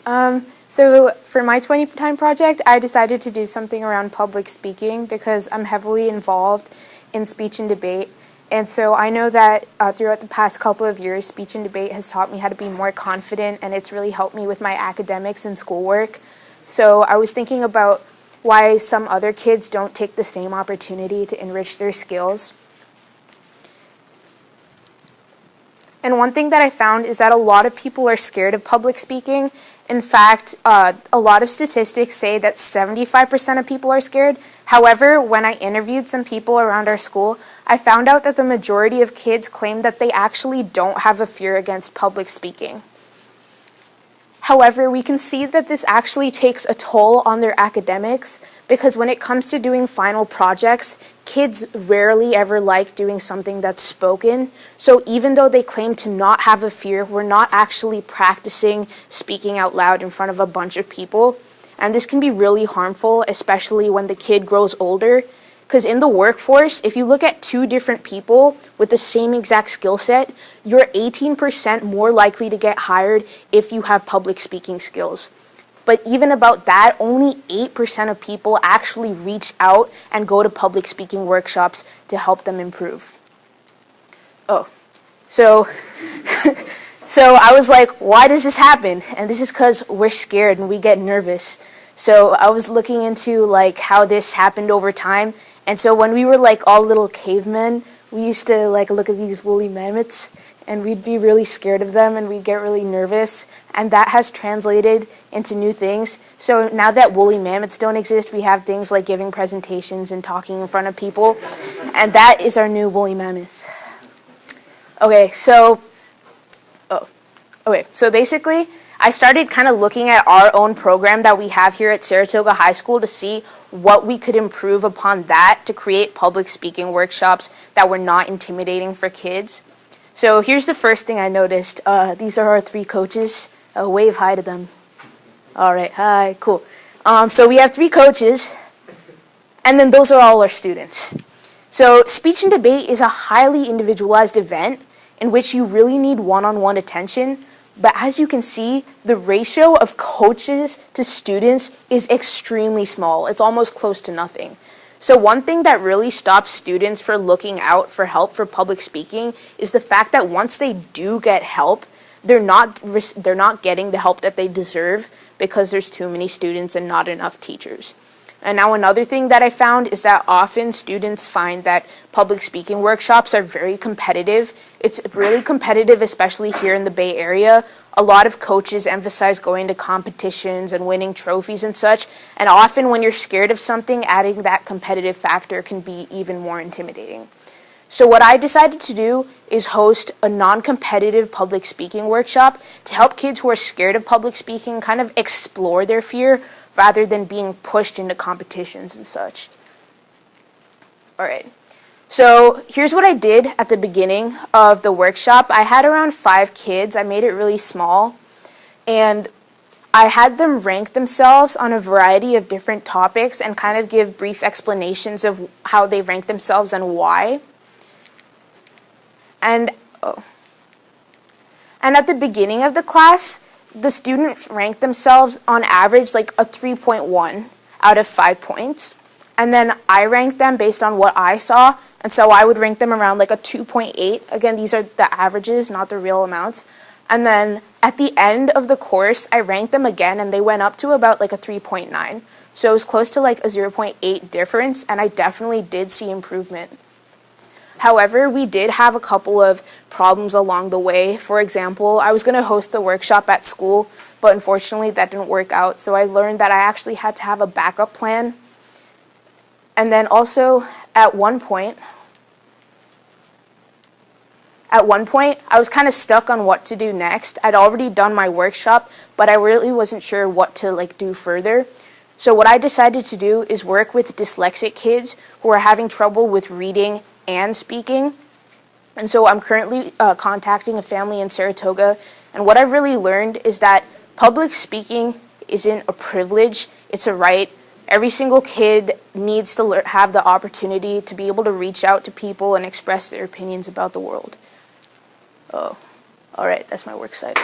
So for my 20 time project, I decided to do something around public speaking because I'm heavily involved in speech and debate. And so I know that throughout the past couple of years, speech and debate has taught me how to be more confident, and it's really helped me with my academics and schoolwork. So I was thinking about why some other kids don't take the same opportunity to enrich their skills. And one thing that I found is that a lot of people are scared of public speaking. In fact, a lot of statistics say that 75% of people are scared. However, when I interviewed some people around our school, I found out that the majority of kids claim that they actually don't have a fear against public speaking. However, we can see that this actually takes a toll on their academics because when it comes to doing final projects, kids rarely ever like doing something that's spoken. So even though they claim to not have a fear, we're not actually practicing speaking out loud in front of a bunch of people. And this can be really harmful, especially when the kid grows older. Because in the workforce, if you look at two different people with the same exact skill set, you're 18% more likely to get hired if you have public speaking skills. But even about that, only 8% of people actually reach out and go to public speaking workshops to help them improve. So I was like, why does this happen? And this is because we're scared and we get nervous. So I was looking into like how this happened over time. And so when we were like all little cavemen, we used to like look at these woolly mammoths and we'd be really scared of them and we'd get really nervous. And that has translated into new things. So now that woolly mammoths don't exist, we have things like giving presentations and talking in front of people. And that is our new woolly mammoth. So basically, I started kind of looking at our own program that we have here at Saratoga High School to see what we could improve upon that to create public speaking workshops that were not intimidating for kids. So here's the first thing I noticed. These are our three coaches. Wave hi to them. All right, hi, cool. So we have three coaches, and then those are all our students. So speech and debate is a highly individualized event in which you really need one-on-one attention. But as you can see, the ratio of coaches to students is extremely small. It's almost close to nothing. So one thing that really stops students from looking out for help for public speaking is the fact that once they do get help, they're not getting the help that they deserve because there's too many students and not enough teachers. And now another thing that I found is that often students find that public speaking workshops are very competitive. It's really competitive, especially here in the Bay Area. A lot of coaches emphasize going to competitions and winning trophies and such. And often when you're scared of something, adding that competitive factor can be even more intimidating. So what I decided to do is host a non-competitive public speaking workshop to help kids who are scared of public speaking kind of explore their fear rather than being pushed into competitions and such. All right. So here's what I did at the beginning of the workshop. I had around 5 kids. I made it really small. And I had them rank themselves on a variety of different topics and kind of give brief explanations of how they rank themselves and why. And at the beginning of the class, the students ranked themselves on average like a 3.1 out of 5 points. And then I ranked them based on what I saw. And so I would rank them around like a 2.8. Again, these are the averages, not the real amounts. And then at the end of the course, I ranked them again and they went up to about like a 3.9. So it was close to like a 0.8 difference, and I definitely did see improvement. However, we did have a couple of problems along the way. For example, I was going to host the workshop at school, but unfortunately that didn't work out. So I learned that I actually had to have a backup plan. And then also at one point, I was kind of stuck on what to do next. I'd already done my workshop, but I really wasn't sure what to do further. So what I decided to do is work with dyslexic kids who are having trouble with reading and speaking. And so I'm currently contacting a family in Saratoga, and what I really learned is that public speaking isn't a privilege, it's a right. Every single kid needs to have the opportunity to be able to reach out to people and express their opinions about the world. All right, that's my works cited.